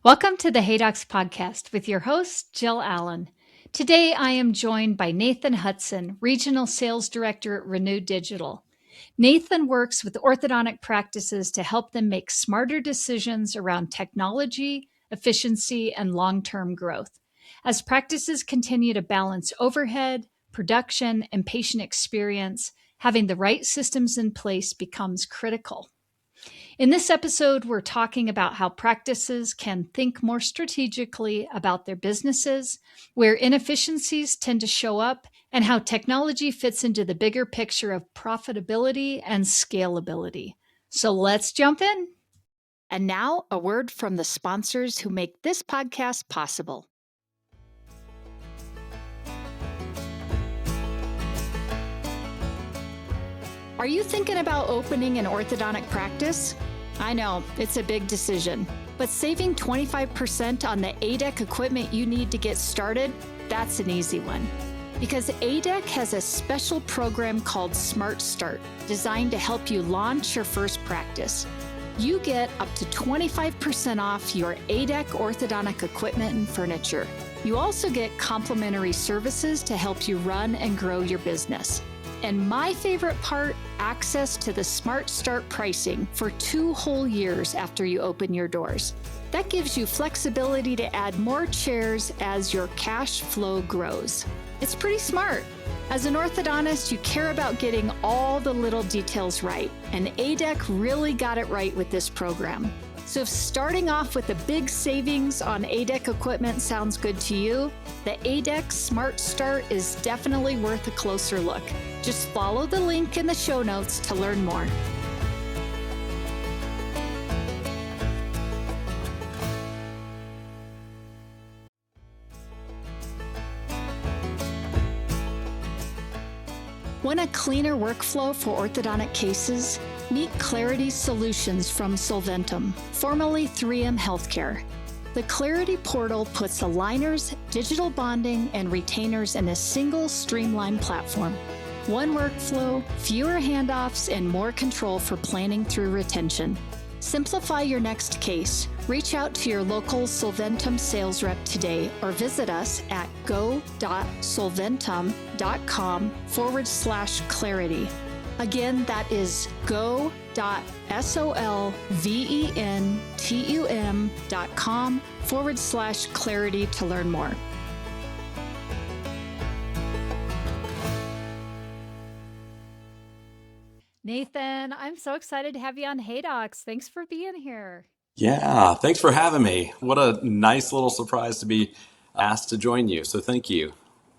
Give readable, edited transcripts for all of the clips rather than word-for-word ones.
Welcome to the Hey Docs podcast with your host, Jill Allen. Today I am joined by Nathan Hudson, Regional Sales Director at Renew Digital. Nathan works with orthodontic practices to help them make smarter decisions around technology, efficiency, and long-term growth. As practices continue to balance overhead, production, and patient experience, having the right systems in place becomes critical. In this episode, we're talking about how practices can think more strategically about their businesses, where inefficiencies tend to show up, and how technology fits into the bigger picture of profitability and scalability. So let's jump in. And now, a word from the sponsors who make this podcast possible. Are you thinking about opening an orthodontic practice? I know, it's a big decision, but saving 25% on the ADEC equipment you need to get started, that's an easy one. Because ADEC has a special program called Smart Start, designed to help you launch your first practice. You get up to 25% off your ADEC orthodontic equipment and furniture. You also get complimentary services to help you run and grow your business. And my favorite part, access to the Smart Start pricing for 2 whole years after you open your doors. That gives you flexibility to add more chairs as your cash flow grows. It's pretty smart. As an orthodontist, you care about getting all the little details right, and ADEC really got it right with this program. So if starting off with a big savings on ADEC equipment sounds good to you, the ADEC Smart Start is definitely worth a closer look. Just follow the link in the show notes to learn more. Want a cleaner workflow for orthodontic cases? Meet Clarity Solutions from Solventum, formerly 3M Healthcare. The Clarity portal puts aligners, digital bonding, and retainers in a single streamlined platform. One workflow, fewer handoffs, and more control for planning through retention. Simplify your next case. Reach out to your local Solventum sales rep today or visit us at go.solventum.com/clarity. Again, that is go.solventum.com/clarity to learn more. Nathan, I'm so excited to have you on Hey Docs. Thanks for being here. Yeah, thanks for having me. What a nice little surprise to be asked to join you. So thank you.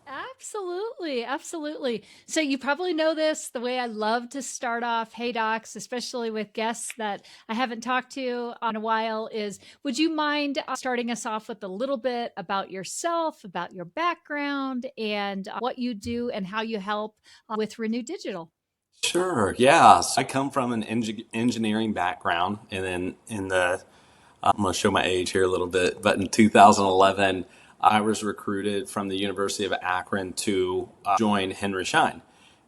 Absolutely, absolutely. So you probably know this, the way I love to start off Hey Docs, especially with guests that I haven't talked to in a while, is would you mind starting us off with a little bit about yourself, about your background, and what you do and how you help with Renew Digital? Sure. Yeah. So I come from an engineering background, and then I'm going to show my age here a little bit, but in 2011, I was recruited from the University of Akron to join Henry Schein.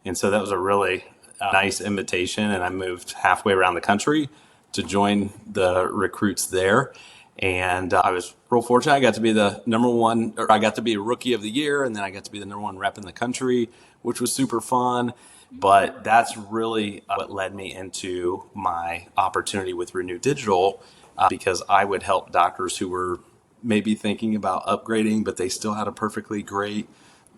And so that was a really nice invitation, and I moved halfway around the country to join the recruits there. And I was real fortunate. I got to be I got to be a rookie of the year, and then I got to be the number 1 rep in the country, which was super fun. But that's really what led me into my opportunity with Renew Digital, because I would help doctors who were maybe thinking about upgrading, but they still had a perfectly great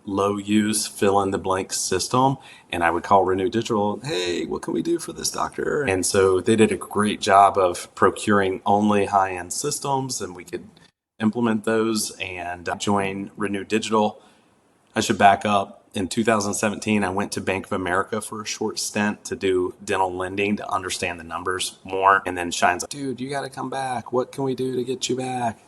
low use fill in the blank system. And I would call Renew Digital, hey, what can we do for this doctor? And so they did a great job of procuring only high end systems, and we could implement those and join Renew Digital. I should back up. In 2017, I went to Bank of America for a short stint to do dental lending to understand the numbers more. And then Shine's like, dude, you got to come back. What can we do to get you back?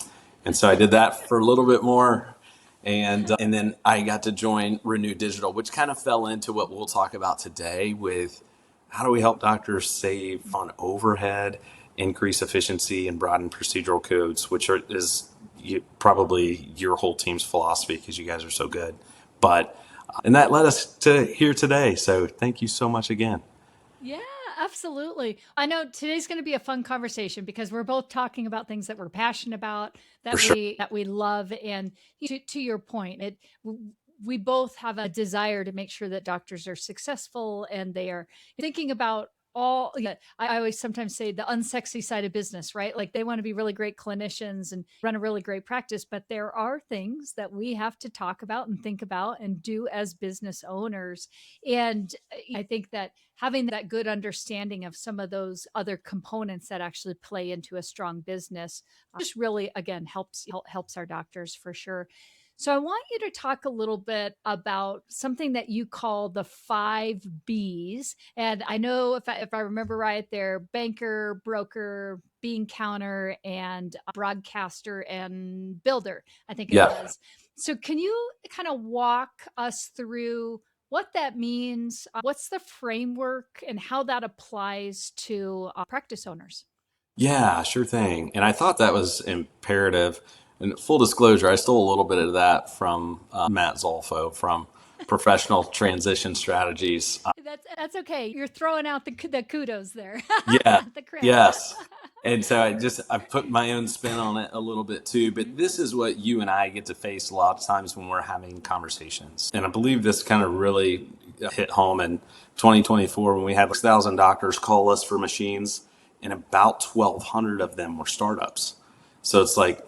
And so I did that for a little bit more. And then I got to join Renew Digital, which kind of fell into what we'll talk about today with how do we help doctors save on overhead, increase efficiency, and broaden procedural codes, which is probably your whole team's philosophy because you guys are so good. And that led us to here today. So thank you so much again. Yeah, Absolutely. I know today's going to be a fun conversation because we're both talking about things that we're passionate about, For that sure. we love, and to your point, we both have a desire to make sure that doctors are successful and they are thinking about all. Yeah, I always sometimes say the unsexy side of business, right? Like they want to be really great clinicians and run a really great practice, but there are things that we have to talk about and think about and do as business owners. And I think that having that good understanding of some of those other components that actually play into a strong business just really, again, helps our doctors for sure. So I want you to talk a little bit about something that you call the 5 Bs. And I know if I remember right, they're banker, broker, bean counter, and broadcaster and builder, I think it Yeah. was. So can you kind of walk us through what that means, what's the framework, and how that applies to practice owners? Yeah, sure thing. And I thought that was imperative. And full disclosure, I stole a little bit of that from Matt Zolfo from Professional Transition Strategies. That's okay. You're throwing out the kudos there, Yeah, the credit. yes. And so I put my own spin on it a little bit too. But this is what you and I get to face a lot of times when we're having conversations. And I believe this kind of really hit home in 2024 when we had 6,000 doctors call us for machines, and about 1,200 of them were startups. So it's like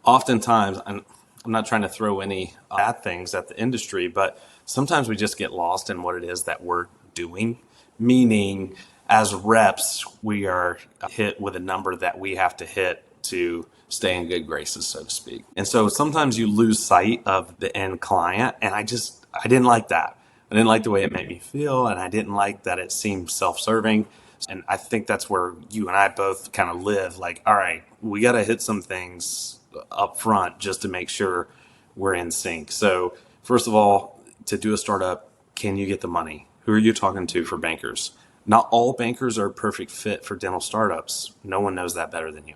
oftentimes I'm not trying to throw any bad things at the industry, but sometimes we just get lost in what it is that we're doing. Meaning, as reps, we are hit with a number that we have to hit to stay in good graces, so to speak. And so sometimes you lose sight of the end client. And I didn't like that. I didn't like the way it made me feel. And I didn't like that it seemed self serving. And I think that's where you and I both kind of live like, all right, we got to hit some things up front just to make sure we're in sync. So, first of all, to do a startup, can you get the money? Who are you talking to for bankers? Not all bankers are a perfect fit for dental startups. No one knows that better than you.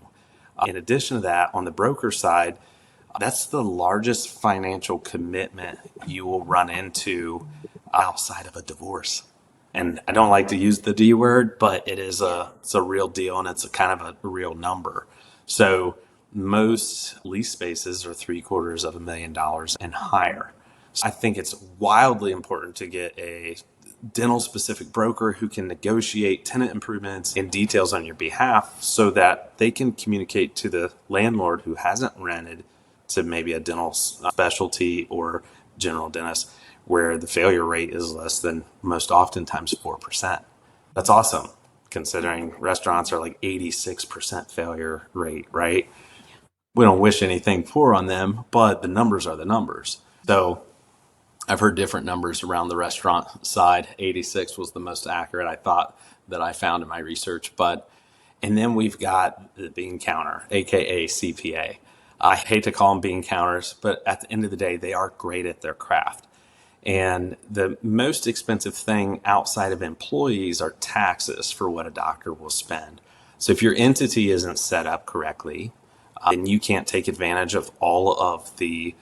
In addition to that, on the broker side, that's the largest financial commitment you will run into outside of a divorce. And I don't like to use the D word, but it's a real deal and it's a kind of a real number. So most lease spaces are $750,000 and higher. So I think it's wildly important to get a dental specific broker who can negotiate tenant improvements and details on your behalf so that they can communicate to the landlord who hasn't rented to maybe a dental specialty or general dentist where the failure rate is less than most oftentimes 4%. That's awesome considering restaurants are like 86% failure rate, right? We don't wish anything poor on them, but the numbers are the numbers. So I've heard different numbers around the restaurant side. 86 was the most accurate I thought that I found in my research. And then we've got the bean counter, AKA CPA. I hate to call them bean counters, but at the end of the day, they are great at their craft. And the most expensive thing outside of employees are taxes for what a doctor will spend. So if your entity isn't set up correctly, then you can't take advantage of all of the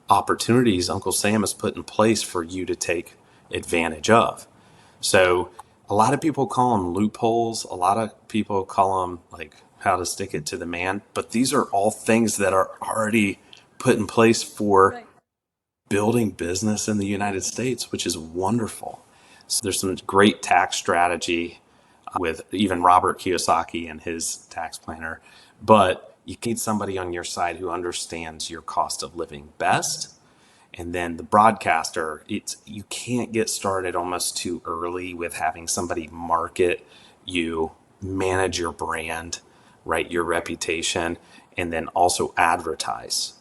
opportunities Uncle Sam has put in place for you to take advantage of. So a lot of people call them loopholes. A lot of people call them like how to stick it to the man. But these are all things that are already put in place for Right. building business in the United States, which is wonderful. So there's some great tax strategy with even Robert Kiyosaki and his tax planner. But you need somebody on your side who understands your cost of living best. And then the broadcaster, it's you can't get started almost too early with having somebody market you, manage your brand, right, your reputation, and then also advertise.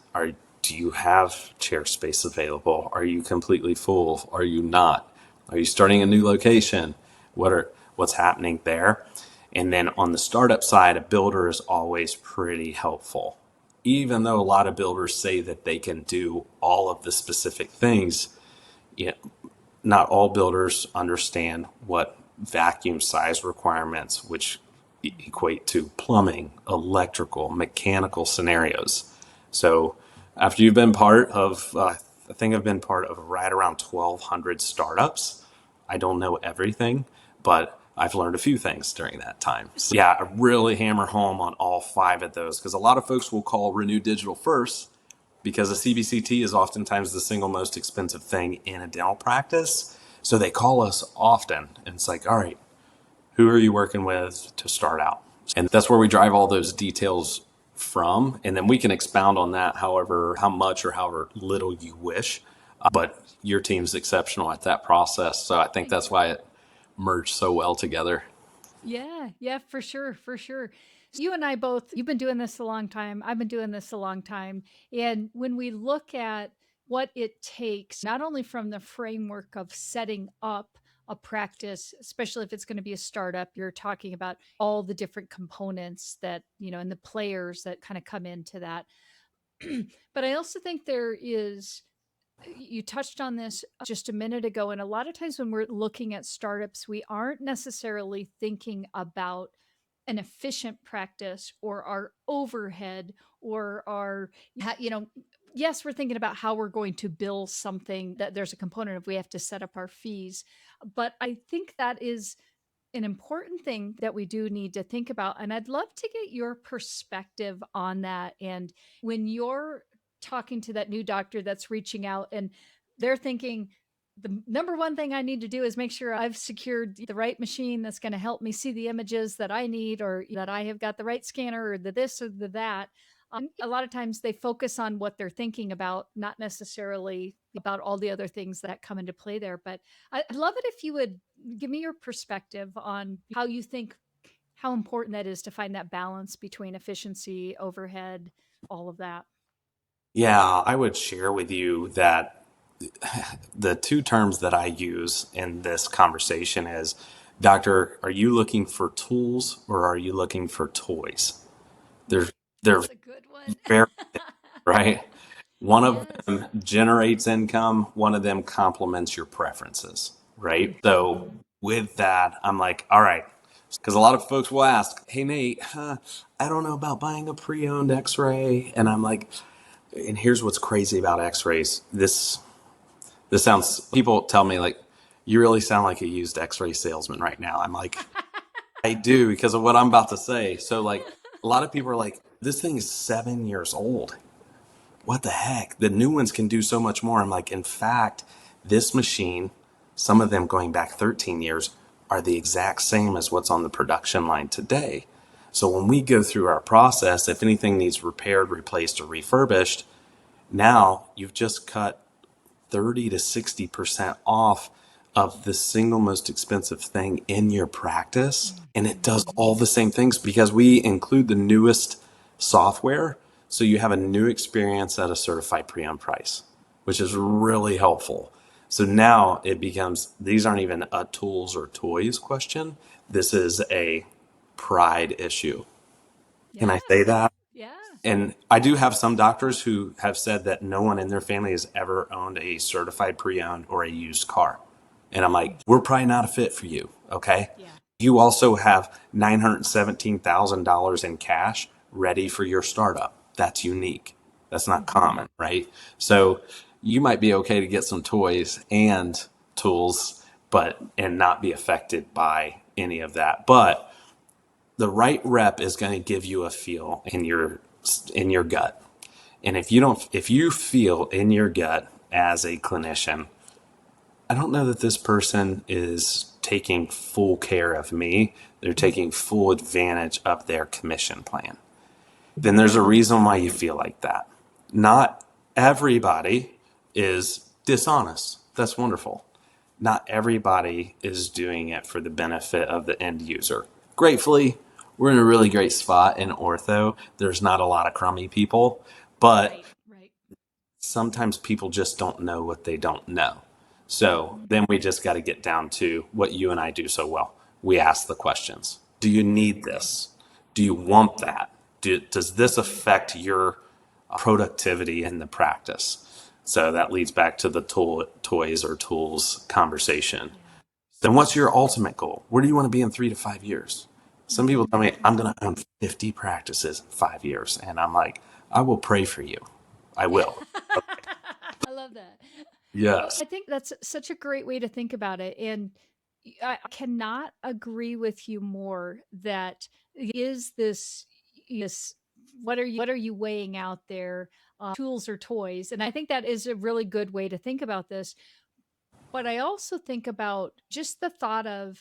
Do you have chair space available? Are you completely full? Are you not? Are you starting a new location? What's happening there? And then on the startup side, a builder is always pretty helpful. Even though a lot of builders say that they can do all of the specific things, you know, not all builders understand what vacuum size requirements, which equate to plumbing, electrical, mechanical scenarios. So after you've been part of, I think I've been part of right around 1,200 startups. I don't know everything, but I've learned a few things during that time. So yeah, I really hammer home on all 5 of those because a lot of folks will call Renew Digital first because a CBCT is oftentimes the single most expensive thing in a dental practice. So they call us often and it's like, all right, who are you working with to start out? And that's where we drive all those details from. And then we can expound on that however, how much or however little you wish. But your team's exceptional at that process. So I think that's why it merged so well together. Yeah, yeah, for sure, for sure. So you and I both, you've been doing this a long time. I've been doing this a long time. And when we look at what it takes, not only from the framework of setting up a practice, especially if it's going to be a startup, you're talking about all the different components that, and the players that kind of come into that. But I also think there is, you touched on this just a minute ago, and a lot of times when we're looking at startups, we aren't necessarily thinking about an efficient practice or our overhead or our, yes, we're thinking about how we're going to bill something, that there's a component of we have to set up our fees. But I think that is an important thing that we do need to think about. And I'd love to get your perspective on that. And when you're talking to that new doctor that's reaching out and they're thinking, the number one thing I need to do is make sure I've secured the right machine that's going to help me see the images that I need, or that I have got the right scanner, or the this or the that. A lot of times they focus on what they're thinking about, not necessarily about all the other things that come into play there. But I'd love it if you would give me your perspective on how you think, how important that is to find that balance between efficiency, overhead, all of that. Yeah, I would share with you that the 2 terms that I use in this conversation is, Doctor, are you looking for tools or are you looking for toys? They're they're That's a good one. very right. One of Yes. them generates income, one of them complements your preferences, right? So with that, I'm like, all right, because a lot of folks will ask, hey Nate, I don't know about buying a pre-owned X-ray, and I'm like, and here's what's crazy about X-rays. This sounds. People tell me like, you really sound like a used X-ray salesman right now. I'm like, I do because of what I'm about to say. So like, a lot of people are like, this thing is 7 years old. What the heck? The new ones can do so much more. I'm like, in fact, this machine, some of them going back 13 years, are the exact same as what's on the production line today. So when we go through our process, if anything needs repaired, replaced, or refurbished, now you've just cut 30 to 60% off of the single most expensive thing in your practice. And it does all the same things because we include the newest software. So you have a new experience at a certified pre-owned price, which is really helpful. So now it becomes, these aren't even a tools or toys question. This is a pride issue. Can I say Yes. that? Yeah. And I do have some doctors who have said that no one in their family has ever owned a certified pre-owned or a used car. And I'm like, we're probably not a fit for you. Okay. Yeah. You also have $917,000 in cash ready for your startup. That's unique. That's not common, right? So you might be okay to get some toys and tools, and not be affected by any of that. But the right rep is going to give you a feel in your gut. And if you feel in your gut as a clinician, I don't know that this person is taking full care of me, they're taking full advantage of their commission plan, then there's a reason why you feel like that. Not everybody is dishonest. That's wonderful. Not everybody is doing it for the benefit of the end user. Gratefully, we're in a really great spot in ortho. There's not a lot of crummy people, but Right. Right. sometimes people just don't know what they don't know. So then we just got to get down to what you and I do so well. We ask the questions. Do you need this? Do you want that? Does this affect your productivity in the practice? So that leads back to the toys or tools conversation. Yeah. Then what's your ultimate goal? Where do you want to be in 3 to 5 years? Some people tell me I'm going to own 50 practices in 5 years. And I'm like, I will pray for you. I will. I love that. Well, Yes. I think that's such a great way to think about it. And I cannot agree with you more that is this what are you weighing out there, tools or toys? And I think that is a really good way to think about this. But I also think about just the thought of,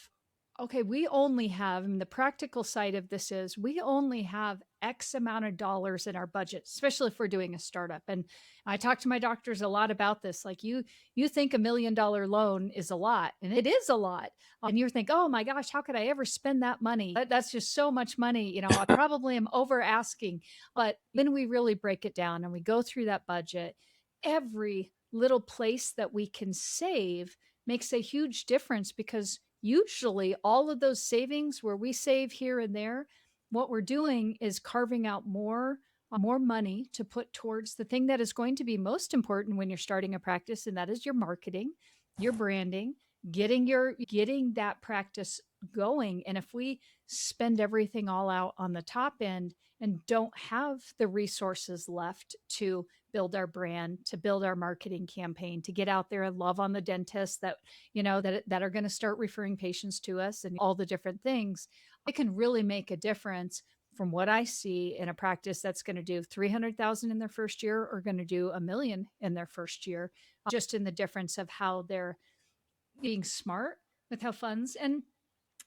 okay, we only have, and the practical side of this is we only have X amount of dollars in our budget, especially if we're doing a startup. And I talk to my doctors a lot about this. Like you think $1 million loan is a lot, and it is a lot. And you think, oh my gosh, how could I ever spend that money? That's just so much money. I probably am over asking. But when we really break it down and we go through that budget, every little place that we can save makes a huge difference, because usually all of those savings where we save here and there, what we're doing is carving out more money to put towards the thing that is going to be most important when you're starting a practice, and that is your marketing, your branding, getting that practice going. And if we spend everything all out on the top end and don't have the resources left to build our brand, to build our marketing campaign, to get out there and love on the dentists that are going to start referring patients to us and all the different things, it can really make a difference from what I see in a practice that's going to do 300,000 in their first year or going to do a million in their first year, just in the difference of how they're being smart with how funds. And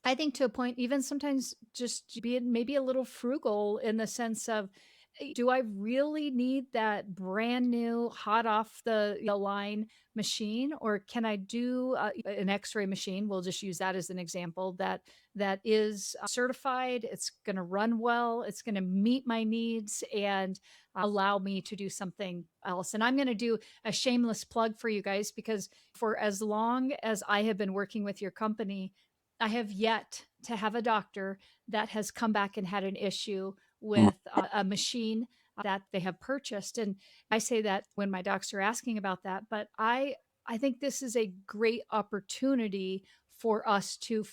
I think to a point, even sometimes just being maybe a little frugal in the sense of, do I really need that brand new, hot off the line machine, or can I do an X-ray machine? We'll just use that as an example that is certified. It's going to run well. It's going to meet my needs and allow me to do something else. And I'm going to do a shameless plug for you guys, because for as long as I have been working with your company, I have yet to have a doctor that has come back and had an issue with a machine that they have purchased. And I say that when my docs are asking about that, but I think this is a great opportunity for us to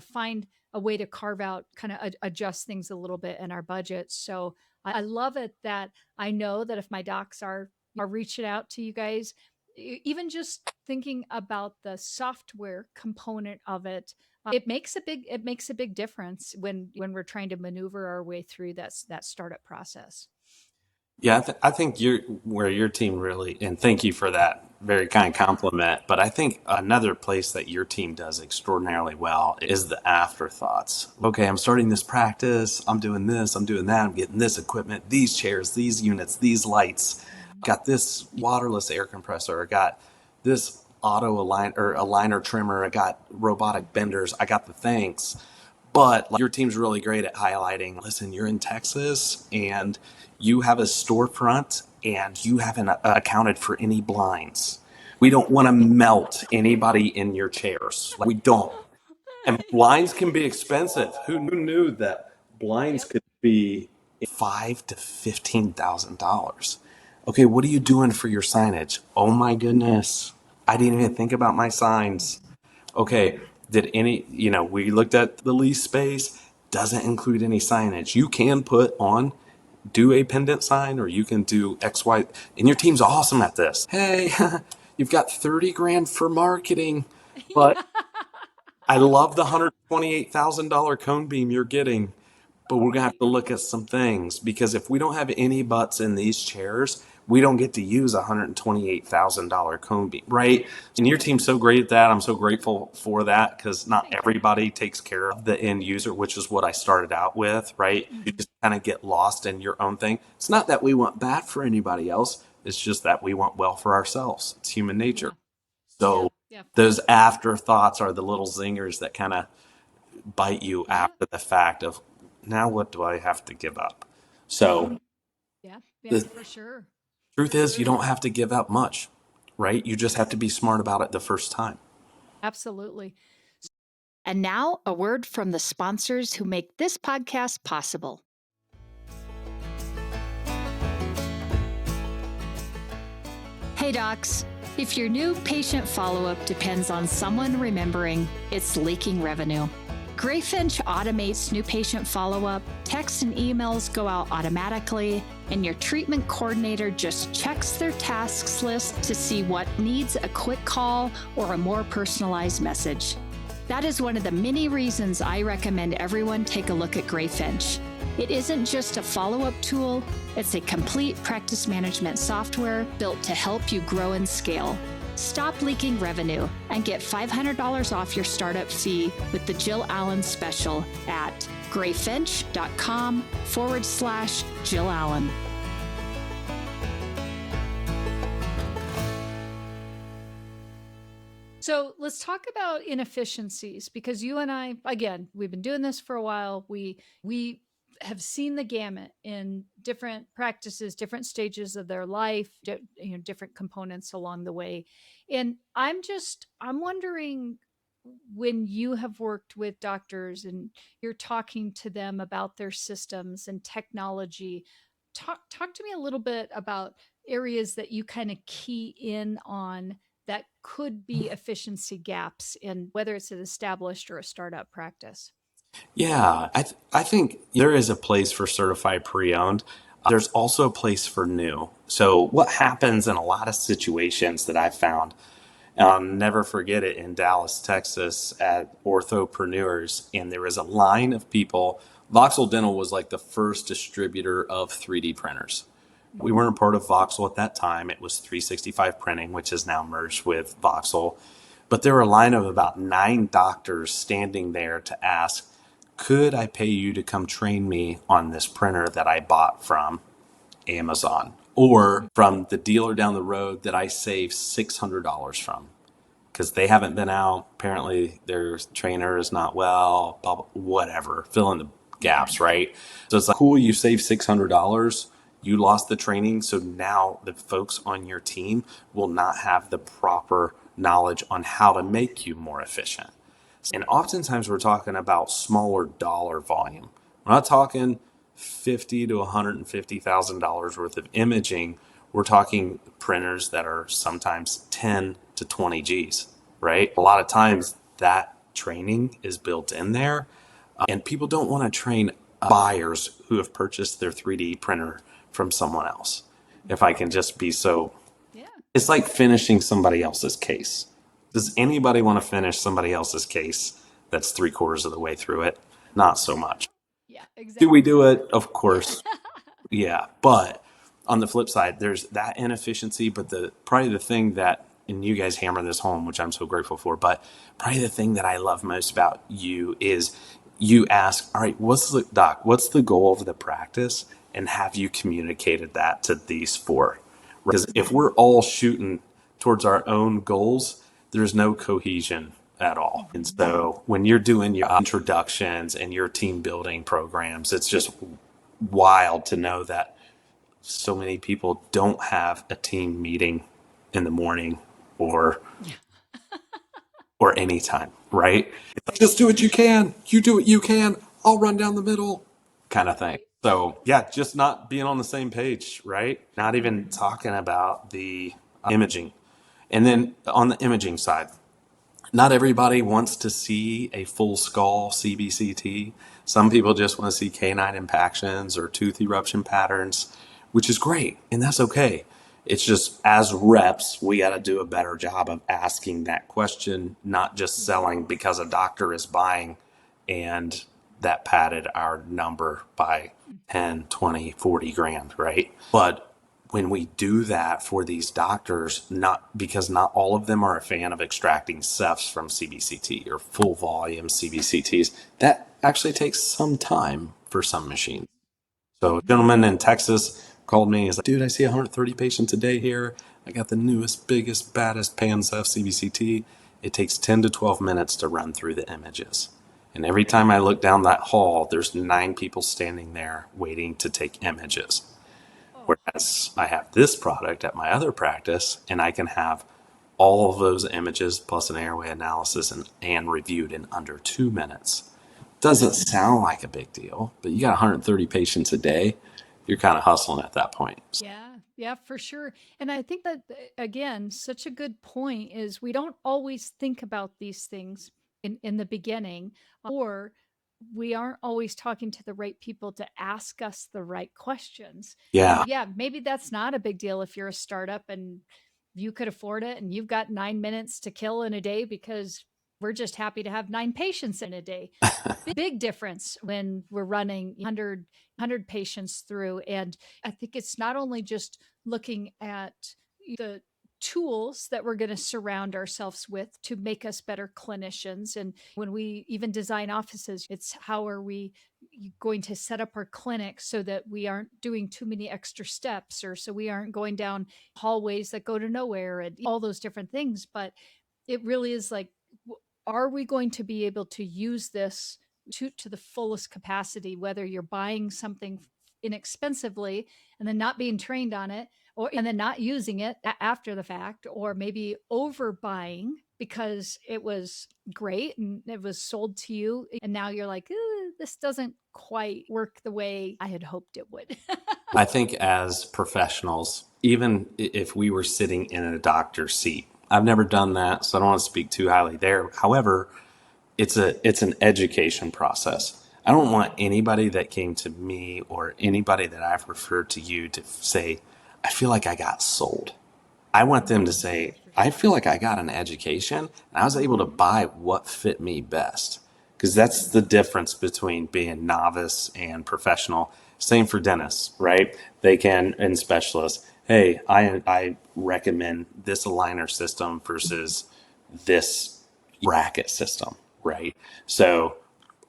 find a way to carve out, kind of adjust things a little bit in our budget. So I love it that I know that if my docs are reaching out to you guys, even just thinking about the software component of it, it makes a big difference when we're trying to maneuver our way through that startup process. Yeah, I think you're where your team really, and thank you for that very kind compliment. But I think another place that your team does extraordinarily well is the afterthoughts. Okay, I'm starting this practice. I'm doing this. I'm doing that. I'm getting this equipment, these chairs, these units, these lights. Got this waterless air compressor. I got this auto aligner trimmer. I got robotic benders. I got the things. But like, your team's really great at highlighting, listen, you're in Texas and you have a storefront and you haven't accounted for any blinds. We don't want to melt anybody in your chairs. Like, we don't. And blinds can be expensive. Who knew that blinds Yep. could be five to $15,000? Okay, what are you doing for your signage? Oh my goodness. I didn't even think about my signs. Okay, we looked at the lease space, doesn't include any signage. You can do a pendant sign, or you can do X, Y, and your team's awesome at this. Hey, you've got 30 grand for marketing, but I love the $128,000 cone beam you're getting. But we're gonna have to look at some things, because if we don't have any butts in these chairs, we don't get to use a $128,000 cone beam, right? And your team's so great at that. I'm so grateful for that, because not everybody takes care of the end user, which is what I started out with, right? You just kind of get lost in your own thing. It's not that we want bad for anybody else. It's just that we want well for ourselves. It's human nature. So Yeah. those afterthoughts are the little zingers that kind of bite you after the fact of, now what do I have to give up? So Yeah, the for sure. truth is, you don't have to give up much, right? You just have to be smart about it the first time. Absolutely. And now, a word from the sponsors who make this podcast possible. Hey, docs. If your new patient follow-up depends on someone remembering, it's leaking revenue. Grayfinch automates new patient follow-up, texts and emails go out automatically, and your treatment coordinator just checks their tasks list to see what needs a quick call or a more personalized message. That is one of the many reasons I recommend everyone take a look at Greyfinch. It isn't just a follow-up tool, it's a complete practice management software built to help you grow and scale. Stop leaking revenue and get $500 off your startup fee with the Jill Allen special at greyfinch.com/Jill Allen. So let's talk about inefficiencies, because you and I, again, we've been doing this for a while. We have seen the gamut in different practices, different stages of their life, different components along the way. And I'm wondering, when you have worked with doctors and you're talking to them about their systems and technology, talk to me a little bit about areas that you kind of key in on that could be efficiency gaps in whether it's an established or a startup practice. Yeah, I think there is a place for certified pre-owned. There's also a place for new. So what happens in a lot of situations that I've found, and I'll never forget it in Dallas, Texas at Orthopreneurs, and there was a line of people. Voxel Dental was like the first distributor of 3D printers. We weren't a part of Voxel at that time. It was 365 Printing, which is now merged with Voxel. But there were a line of about 9 doctors standing there to ask, could I pay you to come train me on this printer that I bought from Amazon or from the dealer down the road that I saved $600 from? Because they haven't been out. Apparently, their trainer is not well, blah, blah, whatever, fill in the gaps, right? So it's like, cool, you saved $600. You lost the training. So now the folks on your team will not have the proper knowledge on how to make you more efficient. And oftentimes we're talking about smaller dollar volume. We're not talking $50,000 to $150,000 worth of imaging. We're talking printers that are sometimes 10 to 20 Gs, right? A lot of times that training is built in there, and people don't want to train buyers who have purchased their 3D printer from someone else. If I can just be so, Yeah. it's like finishing somebody else's case. Does anybody want to finish somebody else's case that's 3/4 of the way through it? Not so much. Yeah, exactly. Do we do it? Of course. Yeah. But on the flip side, there's that inefficiency. But probably the thing that, and you guys hammer this home, which I'm so grateful for, but probably the thing that I love most about you is you ask, all right, what's the goal of the practice? And have you communicated that to these 4? Because if we're all shooting towards our own goals, there's no cohesion at all. And so when you're doing your introductions and your team building programs, it's just wild to know that so many people don't have a team meeting in the morning or anytime, right? Just do what you can. You do what you can. I'll run down the middle kind of thing. So yeah, just not being on the same page, right? Not even talking about the imaging. And then on the imaging side, not everybody wants to see a full skull CBCT. Some people just want to see canine impactions or tooth eruption patterns, which is great, and that's okay. It's just as reps, we got to do a better job of asking that question, not just selling because a doctor is buying and that padded our number by 10, 20, 40 grand, right? But when we do that for these doctors, not because not all of them are a fan of extracting cephs from CBCT or full volume CBCTs, that actually takes some time for some machines. So a gentleman in Texas called me. He's like, dude, I see 130 patients a day here. I got the newest, biggest, baddest pan-ceph CBCT. It takes 10 to 12 minutes to run through the images. And every time I look down that hall, there's 9 people standing there waiting to take images. Whereas I have this product at my other practice, and I can have all of those images plus an airway analysis and reviewed in under 2 minutes. Doesn't sound like a big deal, but you got 130 patients a day. You're kind of hustling at that point. Yeah, for sure. And I think that, again, such a good point is we don't always think about these things in the beginning, or we aren't always talking to the right people to ask us the right questions. Yeah. And yeah, maybe that's not a big deal if you're a startup and you could afford it and you've got 9 minutes to kill in a day because We're just happy to have 9 patients in a day. Big difference when we're running 100 patients through. And I think it's not only just looking at the tools that we're going to surround ourselves with to make us better clinicians. And when we even design offices, it's how are we going to set up our clinic so that we aren't doing too many extra steps, or so we aren't going down hallways that go to nowhere and all those different things. But it really is like, are we going to be able to use this to the fullest capacity, whether you're buying something inexpensively and then not being trained on it, or and then not using it after the fact, or maybe overbuying because it was great and it was sold to you and now you're like, this doesn't quite work the way I had hoped it would. I think as professionals, even if we were sitting in a doctor's seat, I've never done that, so I don't want to speak too highly there. However, it's an education process. I don't want anybody that came to me or anybody that I've referred to you to say, I feel like I got sold. I want them to say, I feel like I got an education and I was able to buy what fit me best. Because that's the difference between being novice and professional. Same for dentists, right? They can, and specialists, hey, I recommend this aligner system versus this bracket system, right? So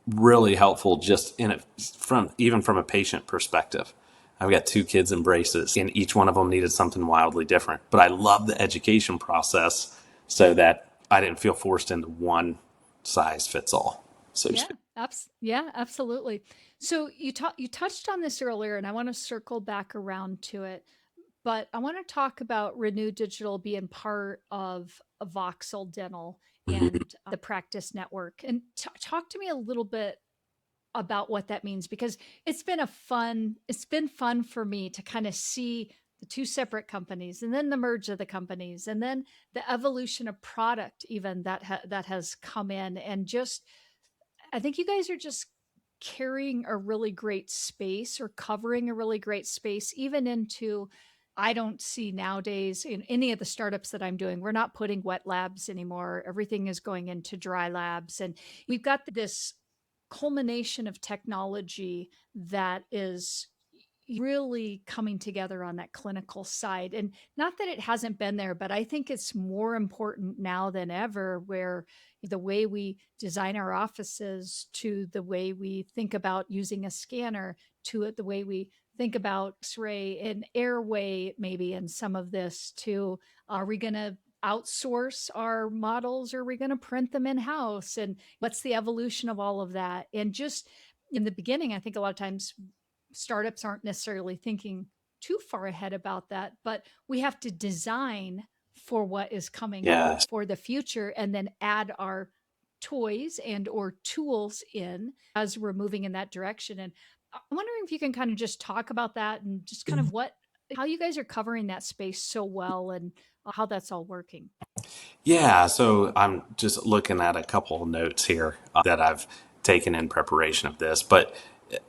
really helpful just in it from even from a patient perspective. I've got 2 kids in braces and each one of them needed something wildly different. But I love the education process so that I didn't feel forced into one size fits all. So to Yeah, speak. yeah, absolutely. So you touched on this earlier, and I want to circle back around to it. But I want to talk about Renew Digital being part of a Voxel Dental Mhm. and the practice network. And talk to me a little bit about what that means, because it's been fun for me to kind of see the 2 separate companies and then the merge of the companies and then the evolution of product even that has come in. And just I think you guys are just carrying a really great space, or covering a really great space, even into, I don't see nowadays in any of the startups that I'm doing, we're not putting wet labs anymore. Everything is going into dry labs. And we've got this culmination of technology that is really coming together on that clinical side. And not that it hasn't been there, but I think it's more important now than ever, where the way we design our offices, to the way we think about using a scanner, to it, the way we think about X-ray and airway, maybe in some of this, to are we going to outsource our models, or are we going to print them in house, and what's the evolution of all of that. And just in the beginning, I think a lot of times startups aren't necessarily thinking too far ahead about that, but we have to design for what is coming up Yes. for the future, and then add our toys and or tools in as we're moving in that direction. And I'm wondering if you can kind of just talk about that, and just kind of how you guys are covering that space so well, and how that's all working. Yeah, so I'm just looking at a couple of notes here that I've taken in preparation of this, but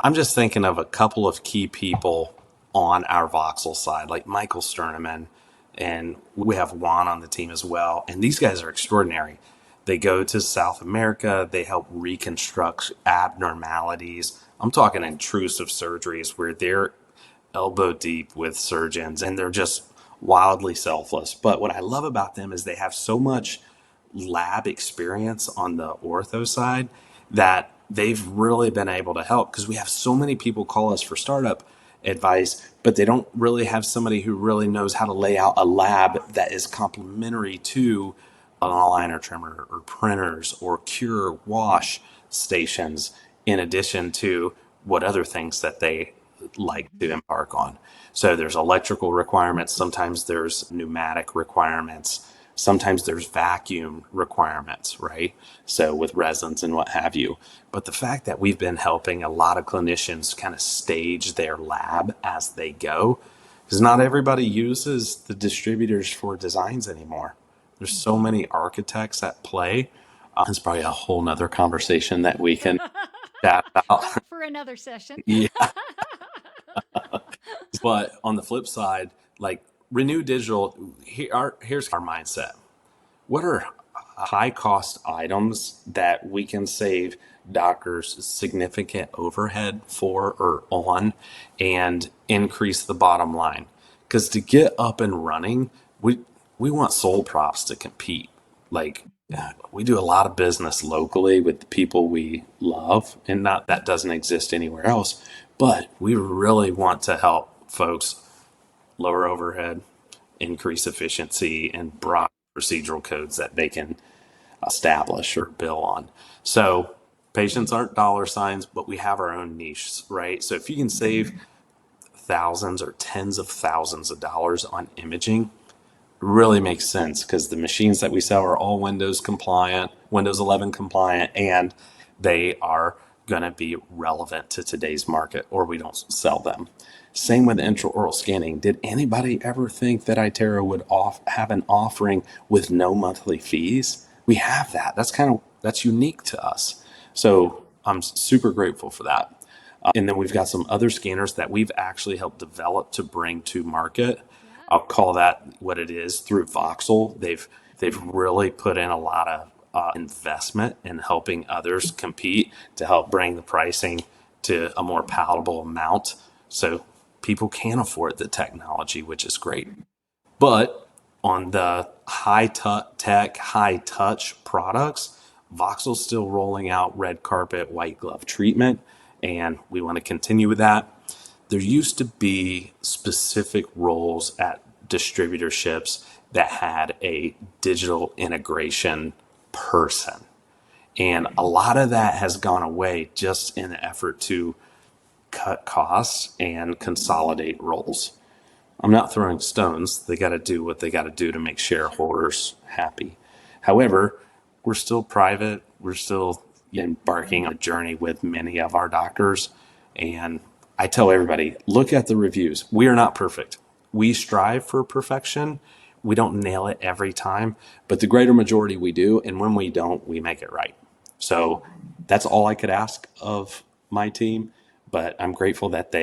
I'm just thinking of a couple of key people on our Voxel side, like Michael Sterneman, and we have Juan on the team as well. And these guys are extraordinary. They go to South America, they help reconstruct abnormalities. I'm talking intrusive surgeries where they're elbow deep with surgeons and they're just wildly selfless. But what I love about them is they have so much lab experience on the ortho side that they've really been able to help, because we have so many people call us for startup advice, but they don't really have somebody who really knows how to lay out a lab that is complementary to an aligner trimmer or printers or cure wash stations, in addition to what other things that they like to embark on. So there's electrical requirements, sometimes there's pneumatic requirements, sometimes there's vacuum requirements, right? So with resins and what have you. But the fact that we've been helping a lot of clinicians kind of stage their lab as they go, because not everybody uses the distributors for designs anymore. There's so many architects at play. It's probably a whole nother conversation that we can chat about. For another session. Yeah. But on the flip side, like Renew Digital, here's our mindset. What are high cost items that we can save doctors significant overhead for or on and increase the bottom line. Because to get up and running, we want soul props to compete. Like we do a lot of business locally with the people we love, and not that doesn't exist anywhere else, but we really want to help folks lower overhead, increase efficiency, and broad procedural codes that they can establish or bill on. So patients aren't dollar signs, but we have our own niches, right? So if you can save thousands or tens of thousands of dollars on imaging, really makes sense because the machines that we sell are all Windows compliant, Windows 11 compliant, and they are going to be relevant to today's market, or we don't sell them. Same with intraoral scanning. Did anybody ever think that iTero would have an offering with no monthly fees? We have that. That's unique to us. So I'm super grateful for that. And then we've got some other scanners that we've actually helped develop to bring to market. I'll call that what it is through Voxel. They've really put in a lot of investment in helping others compete to help bring the pricing to a more palatable amount, so people can afford the technology, which is great. But on the tech, high touch products, Voxel's still rolling out red carpet, white glove treatment, and we want to continue with that. There used to be specific roles at distributorships that had a digital integration person. And a lot of that has gone away just in the effort to cut costs and consolidate roles. I'm not throwing stones. They got to do what they got to do to make shareholders happy. However, we're still private. We're still embarking on a journey with many of our doctors. And I tell everybody, look at the reviews. We are not perfect. We strive for perfection. We don't nail it every time, but the greater majority we do. And when we don't, we make it right. So that's all I could ask of my team. But I'm grateful that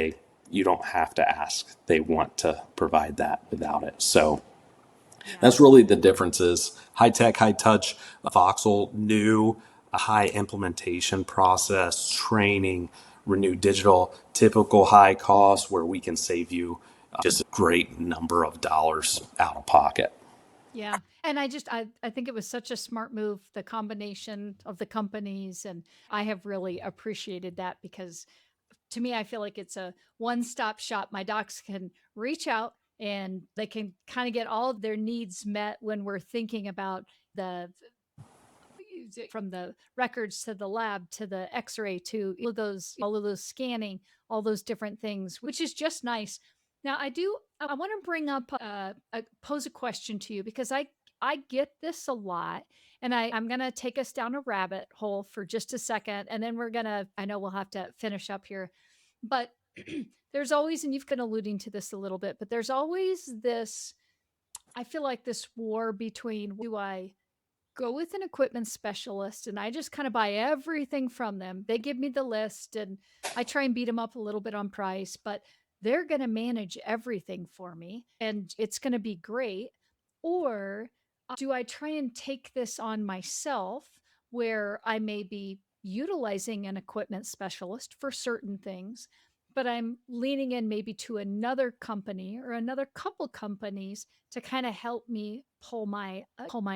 you don't have to ask. They want to provide that without it. So that's really the differences. High tech, high touch, Voxel, new, a high implementation process, training, Renew Digital, typical high cost where we can save you just a great number of dollars out of pocket. Yeah. And I think it was such a smart move, the combination of the companies. And I have really appreciated that because to me, I feel like it's a one-stop shop. My docs can reach out and they can kind of get all of their needs met when we're thinking about the from the records to the lab to the x-ray to all of those scanning, all those different things, which is just nice. Now I want to bring up pose a question to you because I get this a lot, and I'm going to take us down a rabbit hole for just a second, and then I know we'll have to finish up here, but there's always, and you've been alluding to this a little bit, but there's always this, I feel like this war between, do I go with an equipment specialist and I just kind of buy everything from them? They give me the list and I try and beat them up a little bit on price, but they're going to manage everything for me and it's going to be great. Or do I try and take this on myself where I may be utilizing an equipment specialist for certain things, but I'm leaning in maybe to another company or another couple companies to kind of help me pull my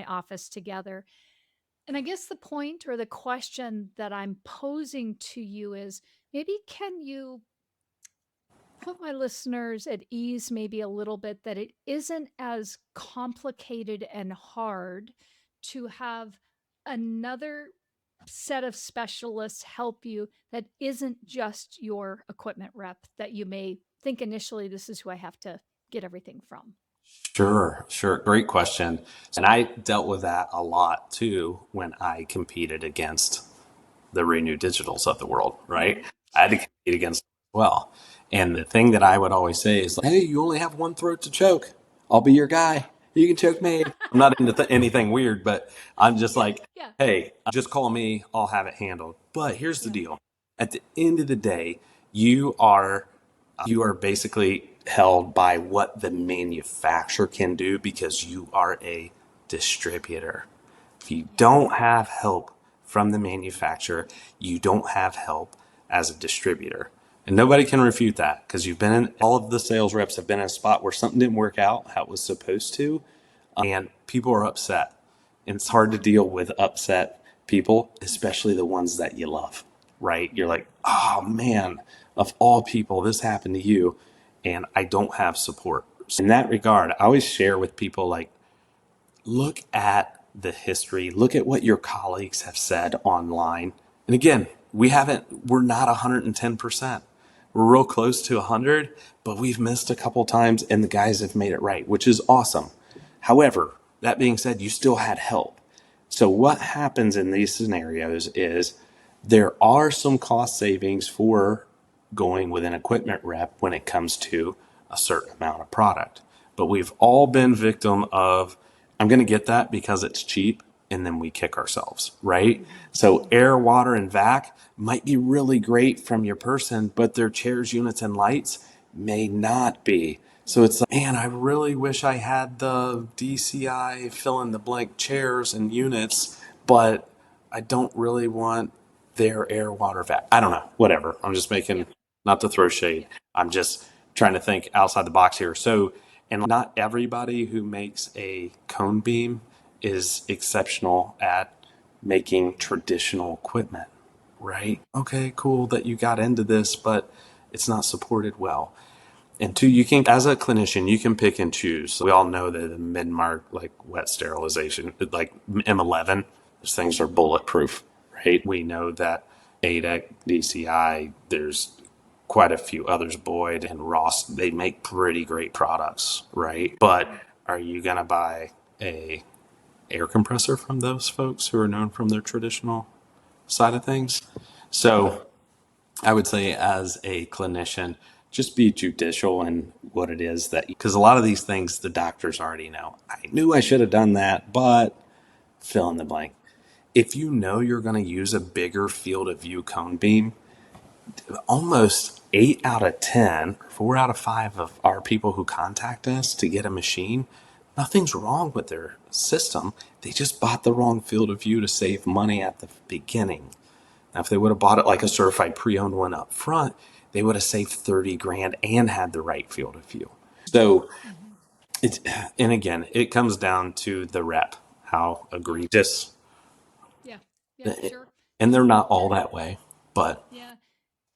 office together? And I guess the point or the question that I'm posing to you is, maybe can you put my listeners at ease maybe a little bit that it isn't as complicated and hard to have another set of specialists help you that isn't just your equipment rep that you may think initially, this is who I have to get everything from? Sure. Great question. And I dealt with that a lot too when I competed against the Renew Digitals of the world, right? I had to compete against them as well. And the thing that I would always say is, like, hey, you only have one throat to choke. I'll be your guy. You can choke me. I'm not into anything weird, but I'm just like, Yeah. hey, just call me. I'll have it handled. But here's the Yeah. deal. At the end of the day, you are basically held by what the manufacturer can do because you are a distributor. If you don't have help from the manufacturer, you don't have help as a distributor. And nobody can refute that because you've been in, all of the sales reps have been in a spot where something didn't work out how it was supposed to, and people are upset. And it's hard to deal with upset people, especially the ones that you love, right? You're like, oh man, of all people, this happened to you, and I don't have support. So in that regard, I always share with people like, look at the history, look at what your colleagues have said online. And again, we're not 110%. We're real close to 100, but we've missed a couple times and the guys have made it right, which is awesome. However, that being said, you still had help. So what happens in these scenarios is there are some cost savings for going with an equipment rep when it comes to a certain amount of product. But we've all been victim of, I'm going to get that because it's cheap, and then we kick ourselves, right? So air, water, and vac might be really great from your person, but their chairs, units, and lights may not be. So it's like, man, I really wish I had the DCI fill in the blank chairs and units, but I don't really want their air, water, vac. I don't know, whatever. I'm just making, not to throw shade. I'm just trying to think outside the box here. So, and not everybody who makes a cone beam is exceptional at making traditional equipment, right? Okay, cool that you got into this, but it's not supported well. And two, you can, as a clinician, you can pick and choose. We all know that the mid-mark, like wet sterilization, like M11, those things are bulletproof, right? We know that ADEC, DCI, there's quite a few others, Boyd and Ross, they make pretty great products, right? But are you going to buy a air compressor from those folks who are known from their traditional side of things? So I would say as a clinician, just be judicial in what it is that, because a lot of these things the doctors already know. I knew I should have done that, but fill in the blank. If you know you're going to use a bigger field of view cone beam, almost 8 out of 10, 4 out of 5 of our people who contact us to get a machine, nothing's wrong with their system. They just bought the wrong field of view to save money at the beginning. Now, if they would have bought it like a certified pre-owned one up front, they would have saved 30 grand and had the right field of view. So it's, and again, it comes down to the rep, how egregious, Yeah. Yeah, sure. and they're not all that way, but Yeah.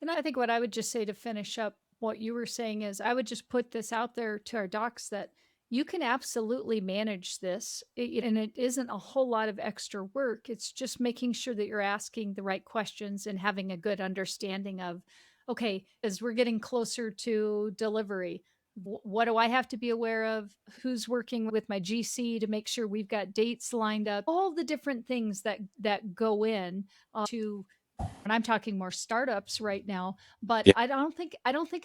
And I think what I would just say to finish up what you were saying is I would just put this out there to our docs that you can absolutely manage this. And it isn't a whole lot of extra work. It's just making sure that you're asking the right questions and having a good understanding of, okay, as we're getting closer to delivery, what do I have to be aware of? Who's working with my GC to make sure we've got dates lined up? All the different things that go in to, and I'm talking more startups right now, but yeah. I don't think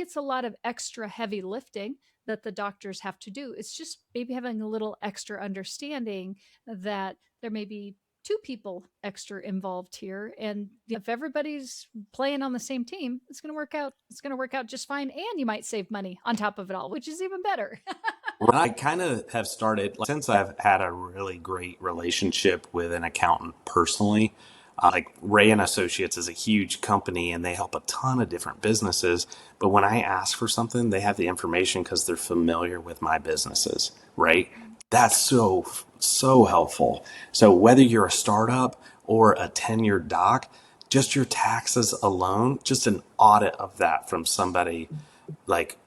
it's a lot of extra heavy lifting that the doctors have to do. It's just maybe having a little extra understanding that there may be two people extra involved here, and if everybody's playing on the same team, it's going to work out. It's going to work out just fine, and you might save money on top of it all, which is even better. Well, I kind of have started, like, since I've had a really great relationship with an accountant personally. Like Ray and Associates is a huge company and they help a ton of different businesses. But when I ask for something, they have the information because they're familiar with my businesses, right? That's so helpful. So whether you're a startup or a tenured doc, just your taxes alone, just an audit of that from somebody like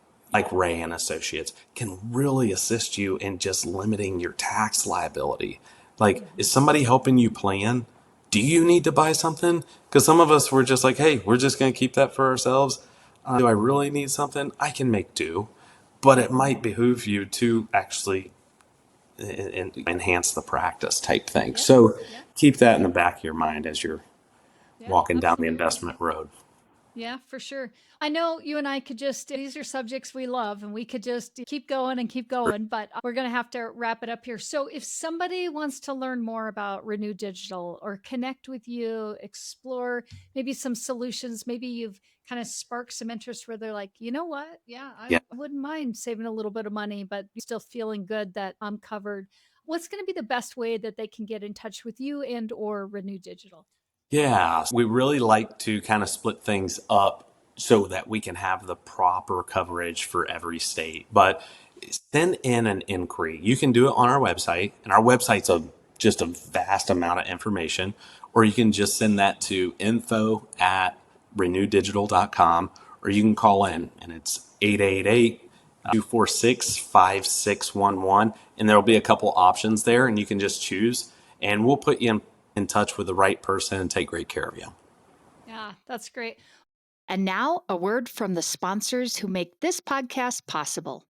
Ray and Associates can really assist you in just limiting your tax liability. Like, is somebody helping you plan? Do you need to buy something? Because some of us were just like, hey, we're just going to keep that for ourselves. Do I really need something? I can make do, but it might behoove you to actually enhance the practice type thing. Yeah. So Yeah. keep that in the back of your mind as you're Yeah. walking down the Absolutely. investment road. Yeah, for sure. I know you and I could just, these are subjects we love and we could just keep going and keep going, but we're going to have to wrap it up here. So, if somebody wants to learn more about Renew Digital or connect with you, explore maybe some solutions, maybe you've kind of sparked some interest where they're like, you know what? Yeah, I Yeah. wouldn't mind saving a little bit of money, but still feeling good that I'm covered. what's going to be the best way that they can get in touch with you and or Renew Digital? Yeah, we really like to kind of split things up so that we can have the proper coverage for every state. But send in an inquiry. You can do it on our website, and our website's just a vast amount of information, or you can just send that to info@renewdigital.com, or you can call in, and it's 888-246-5611, and there'll be a couple options there, and you can just choose, and we'll put you in touch with the right person and take great care of you. Yeah, that's great. And now, a word from the sponsors who make this podcast possible.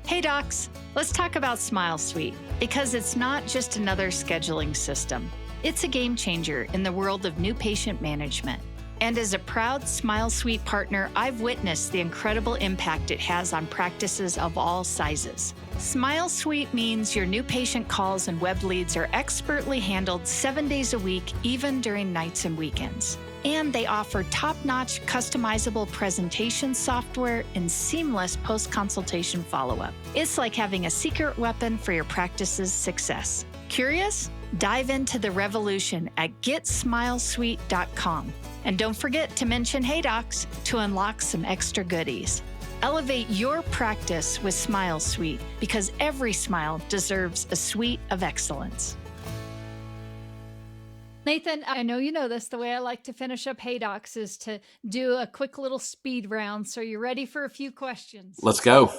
Hey docs, let's talk about Smile Suite, because it's not just another scheduling system. It's a game changer in the world of new patient management. And as a proud Smile Suite partner, I've witnessed the incredible impact it has on practices of all sizes. Smile Suite means your new patient calls and web leads are expertly handled 7 days a week, even during nights and weekends. And they offer top-notch customizable presentation software and seamless post-consultation follow-up. It's like having a secret weapon for your practice's success. Curious? Dive into the revolution at GetSmileSuite.com. And don't forget to mention Hey Docs to unlock some extra goodies. Elevate your practice with Smile Suite, because every smile deserves a suite of excellence. Nathan, I know you know this. The way I like to finish up Hey Docs is to do a quick little speed round. So you're ready for a few questions? Let's go.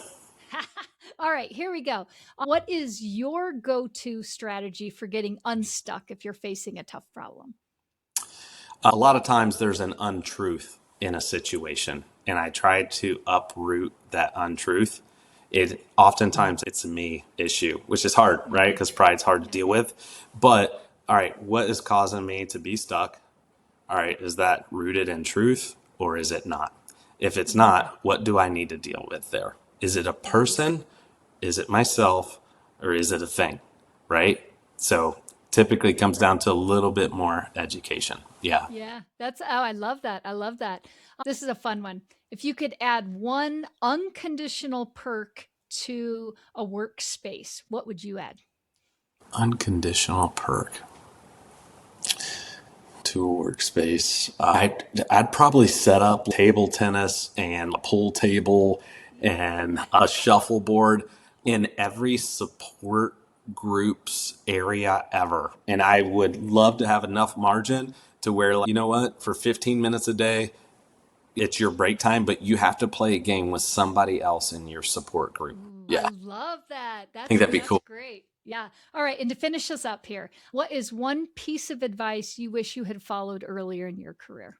All right, here we go. What is your go-to strategy for getting unstuck if you're facing a tough problem? A lot of times there's an untruth in a situation, and I try to uproot that untruth. Oftentimes it's a me issue, which is hard, right? Because pride's hard to deal with. But all right, what is causing me to be stuck? All right, is that rooted in truth or is it not? If it's not, what do I need to deal with there? Is it a person? Is it myself? Or is it a thing? Right? So typically it comes down to a little bit more education. Yeah. Yeah, I love that. I love that. This is a fun one. If you could add one unconditional perk to a workspace, what would you add? Unconditional perk to a workspace. I'd probably set up table tennis and a pool table and a shuffleboard in every support group's area ever. And I would love to have enough margin to where, like, you know what, for 15 minutes a day, it's your break time, but you have to play a game with somebody else in your support group. Yeah. I love that. I think that'd be cool. Great. Yeah. All right. And to finish us up here, what is one piece of advice you wish you had followed earlier in your career?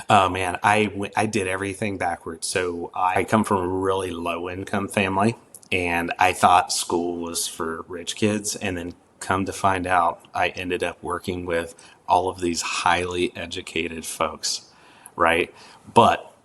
Oh man, I did everything backwards. So I come from a really low income family, and I thought school was for rich kids. And then come to find out, I ended up working with all of these highly educated folks, right? But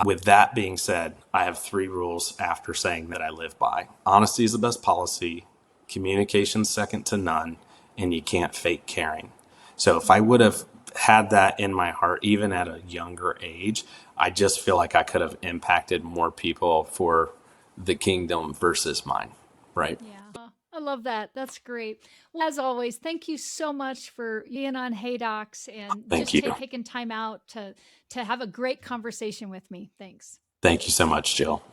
with that being said, I have 3 rules after saying that I live by. Honesty is the best policy, communication second to none, and you can't fake caring. So if I would have had that in my heart, even at a younger age, I just feel like I could have impacted more people for the kingdom versus mine, right? Yeah. I love that. That's great. Well, as always, thank you so much for being on Hey Docs and Thank just you. taking time out to have a great conversation with me. Thanks. Thank you so much, Jill.